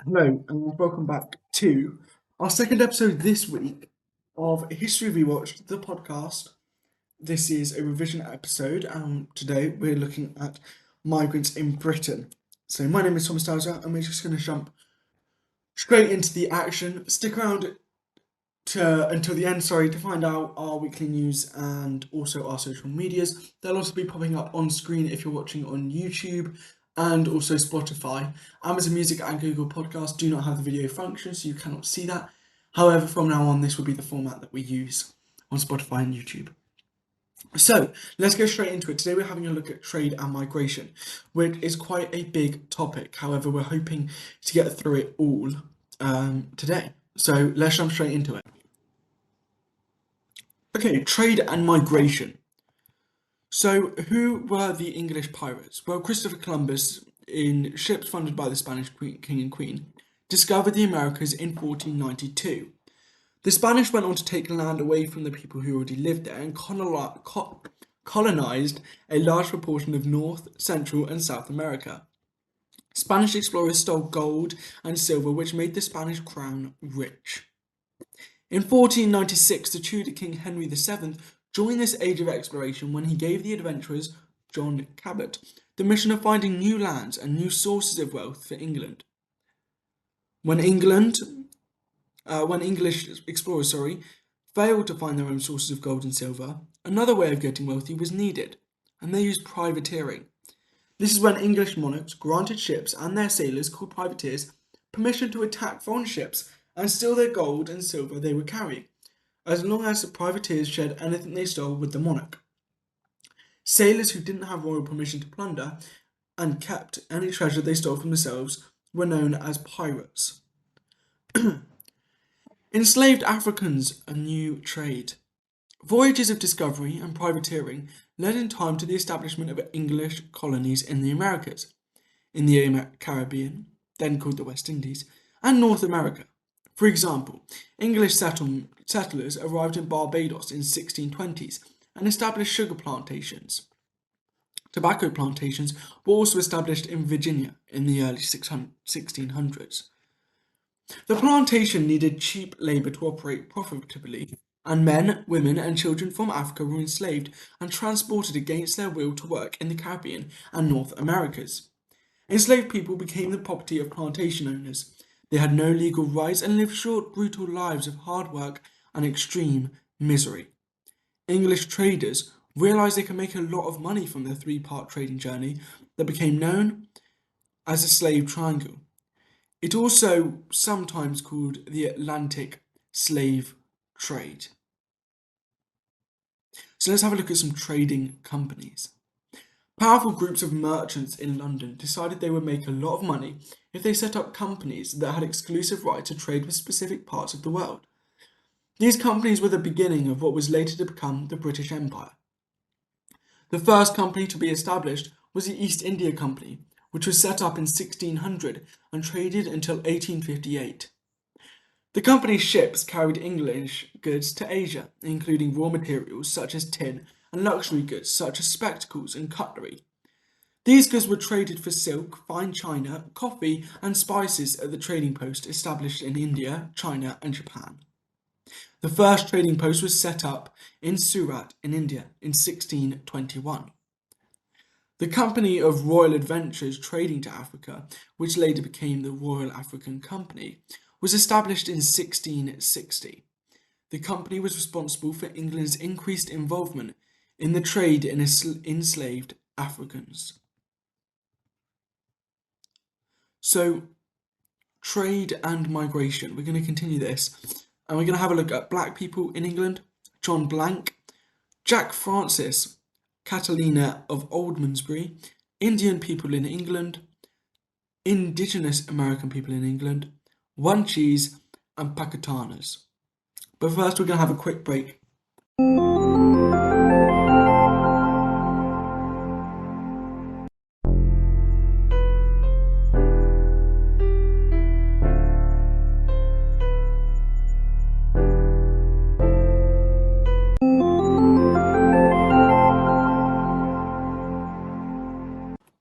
Hello, and welcome back to our second episode this week of History Rewatched, the podcast. This is a revision episode, and today we're looking at migrants in Britain. So, my name is Thomas Dowser, and we're just going to jump straight into the action. Stick around until the end, to find out our weekly news and also our social medias. They'll also be popping up on screen if you're watching on YouTube and also Spotify. Amazon Music and Google Podcasts do not have the video function, so you cannot see that. However, from now on, this will be the format that we use on Spotify and YouTube. So let's go straight into it. Today we're having a look at trade and migration, which is quite a big topic. However, we're hoping to get through it all today. So let's jump straight into it. Okay, trade and migration. So who were the English pirates? Well, Christopher Columbus, in ships funded by the Spanish king and queen, discovered the Americas in 1492. The Spanish went on to take land away from the people who already lived there and colonized a large proportion of North, Central, and South America. Spanish explorers stole gold and silver, which made the Spanish crown rich. In 1496, the Tudor King Henry VII joined this age of exploration when he gave the adventurers John Cabot the mission of finding new lands and new sources of wealth for England. When English explorers failed to find their own sources of gold and silver, another way of getting wealthy was needed, and they used privateering. This is when English monarchs granted ships and their sailors, called privateers, permission to attack foreign ships and steal their gold and silver they were carrying, as long as the privateers shared anything they stole with the monarch. Sailors who didn't have royal permission to plunder and kept any treasure they stole from themselves were known as pirates. Enslaved Africans, a new trade. Voyages of discovery and privateering led in time to the establishment of English colonies in the Americas, in the Caribbean, then called the West Indies, and North America. For example, English settlers arrived in Barbados in 1620s and established sugar plantations. Tobacco plantations were also established in Virginia in the early 1600s. The plantation needed cheap labour to operate profitably, and men, women, and children from Africa were enslaved and transported against their will to work in the Caribbean and North Americas. Enslaved people became the property of plantation owners. They had no legal rights and lived short, brutal lives of hard work and extreme misery. English traders realized they could make a lot of money from their three-part trading journey that became known as the Slave Triangle. It also sometimes called the Atlantic Slave Trade. So let's have a look at some trading companies. Powerful groups of merchants in London decided they would make a lot of money if they set up companies that had exclusive right to trade with specific parts of the world. These companies were the beginning of what was later to become the British Empire. The first company to be established was the East India Company, which was set up in 1600 and traded until 1858. The company's ships carried English goods to Asia, including raw materials such as tin and luxury goods such as spectacles and cutlery. These goods were traded for silk, fine china, coffee, and spices at the trading post established in India, China, and Japan. The first trading post was set up in Surat in India in 1621. The Company of Royal Adventures trading to Africa, which later became the Royal African Company, was established in 1660. The company was responsible for England's increased involvement in the trade in enslaved Africans. So, trade and migration. We're going to continue this, and we're going to have a look at black people in England, John Blank, Jack Francis, Catalina of Aldermansbury, Indian people in England, Indigenous American people in England, One Cheese, and Pakatanas. But first we're going to have a quick break.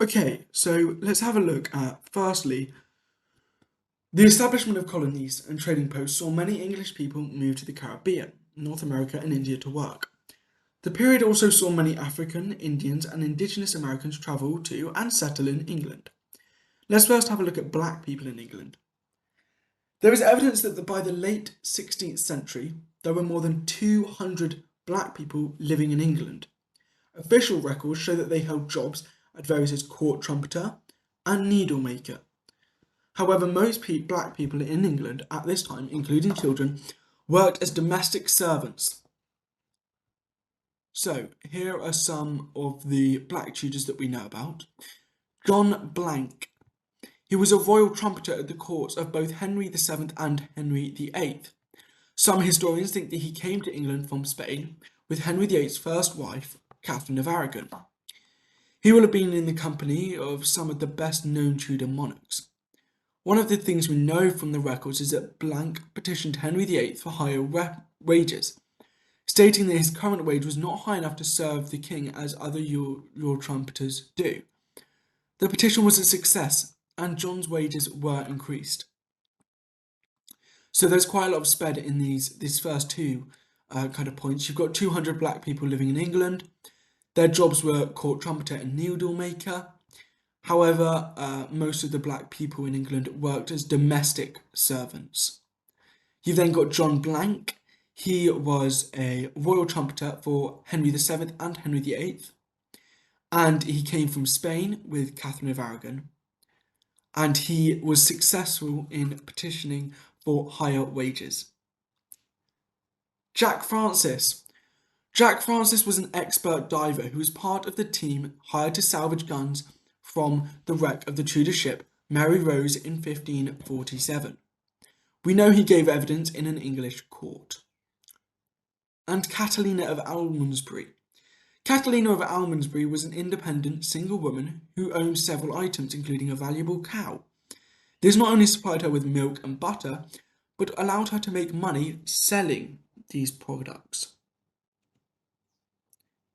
Okay, so let's have a look at, firstly, The establishment of colonies and trading posts saw many English people move to the Caribbean, North America, and India to work. The period also saw many African, Indians, and indigenous Americans travel to and settle in England. Let's first have a look at black people in England. There is evidence that by the late 16th century, there were more than 200 black people living in England. Official records show that they held jobs at various as court trumpeter and needlemaker. However, most black people in England at this time, including children, worked as domestic servants. So, here are some of the black tutors that we know about. John Blank. He was a royal trumpeter at the courts of both Henry VII and Henry VIII. Some historians think that he came to England from Spain with Henry VIII's first wife, Catherine of Aragon. He will have been in the company of some of the best known Tudor monarchs. One of the things we know from the records is that Blank petitioned Henry VIII for higher wages, stating that his current wage was not high enough to serve the king as other royal trumpeters do. The petition was a success, and John's wages were increased. So there's quite a lot of sped in these first two kind of points. You've got 200 black people living in England. Their jobs were court trumpeter and needlemaker. However, most of the black people in England worked as domestic servants. You've then got John Blank. He was a royal trumpeter for Henry VII and Henry VIII. And he came from Spain with Catherine of Aragon. And he was successful in petitioning for higher wages. Jack Francis. Jack Francis was an expert diver who was part of the team hired to salvage guns from the wreck of the Tudor ship Mary Rose in 1547. We know he gave evidence in an English court. And Catalina of Almondsbury. Catalina of Almondsbury was an independent single woman who owned several items, including a valuable cow. This not only supplied her with milk and butter, but allowed her to make money selling these products.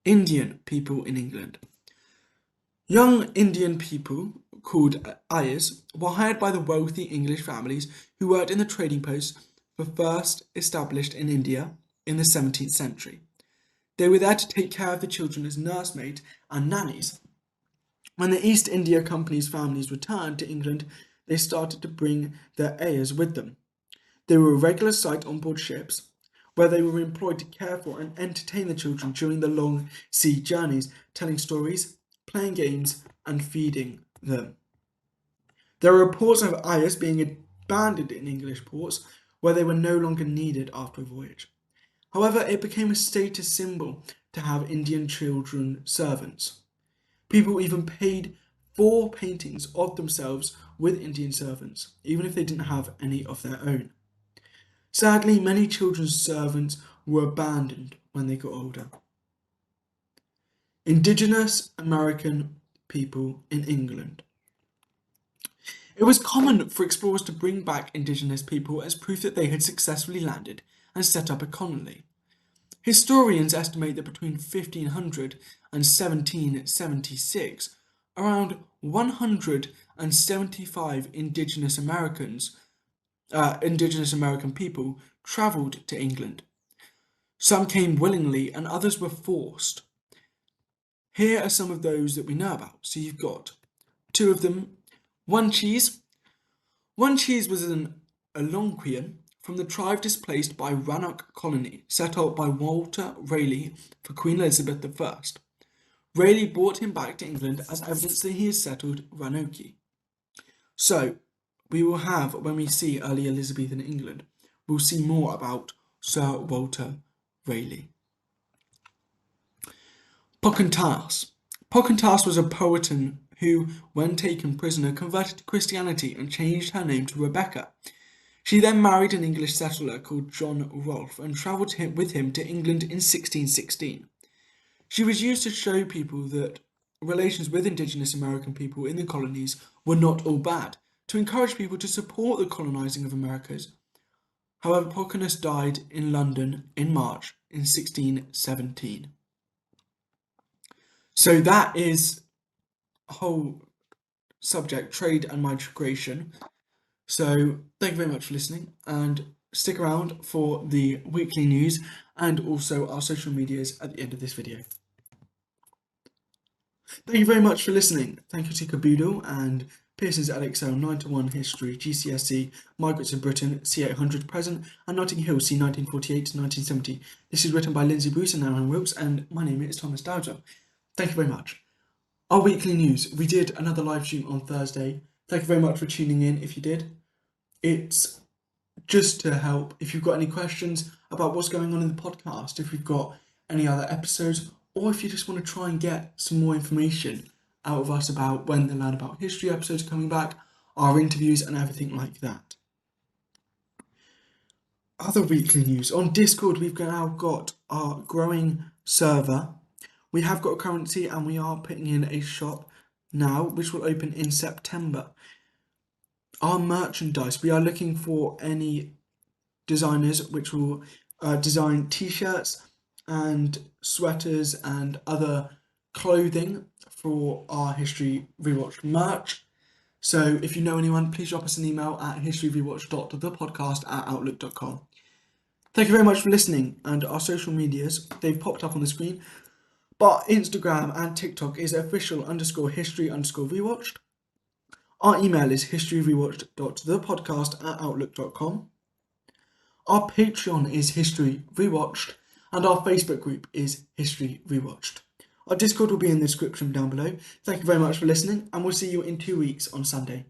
Indian people in England. Young Indian people, called ayahs, were hired by the wealthy English families who worked in the trading posts first established in India in the 17th century. They were there to take care of the children as nursemaids and nannies. When the East India Company's families returned to England, they started to bring their ayahs with them. They were a regular sight on board ships, where they were employed to care for and entertain the children during the long sea journeys, telling stories, playing games, and feeding them. There are reports of ayahs being abandoned in English ports, where they were no longer needed after a voyage. However, it became a status symbol to have Indian children servants. People even paid for paintings of themselves with Indian servants, even if they didn't have any of their own. Sadly, many children's servants were abandoned when they got older. Indigenous American people in England. It was common for explorers to bring back indigenous people as proof that they had successfully landed and set up a colony. Historians estimate that between 1500 and 1776, around 175 Indigenous American people travelled to England. Some came willingly and others were forced. Here are some of those that we know about. So you've got two of them. One Cheese. One Cheese was an Algonquian from the tribe displaced by Rannoch colony, set up by Walter Raleigh for Queen Elizabeth I. Raleigh brought him back to England as evidence that he had settled Rannoch. So, we will have, when we see early Elizabethan England, we'll see more about Sir Walter Raleigh. Pocahontas. Pocahontas was a Powhatan who, when taken prisoner, converted to Christianity and changed her name to Rebecca. She then married an English settler called John Rolfe and travelled with him to England in 1616. She was used to show people that relations with Indigenous American people in the colonies were not all bad, to encourage people to support the colonising of Americas. However, Pocahontas died in London in March in 1617. So that is a whole subject, trade and migration. So thank you very much for listening, and stick around for the weekly news and also our social medias at the end of this video. Thank you very much for listening. Thank you to Caboodle and Pearsons Edexcel 9-1 History GCSE, Migrants in Britain C800 Present, and Notting Hill C 1948 to 1970. This is written by Lindsay and Aaron Wilkes, and my name is Thomas Dowser. Thank you very much. Our weekly news. We did another live stream on Thursday. Thank you very much for tuning in if you did. It's just to help if you've got any questions about what's going on in the podcast, if we've got any other episodes, or if you just want to try and get some more information out of us about when the Learn About History episodes are coming back, our interviews and everything like that. Other weekly news. On Discord, we've now got our growing server. We have got a currency and we are putting in a shop now, which will open in September. Our merchandise, we are looking for any designers which will design t-shirts and sweaters and other clothing for our History Rewatched merch. So if you know anyone, please drop us an email at historyrewatched.thepodcast@outlook.com. Thank you very much for listening, and our social medias, they've popped up on the screen, but Instagram and TikTok is official_history_rewatched. Our email is historyrewatched.thepodcast@outlook.com. Our Patreon is History Rewatched, and our Facebook group is History Rewatched. Our Discord will be in the description down below. Thank you very much for listening, and we'll see you in 2 weeks on Sunday.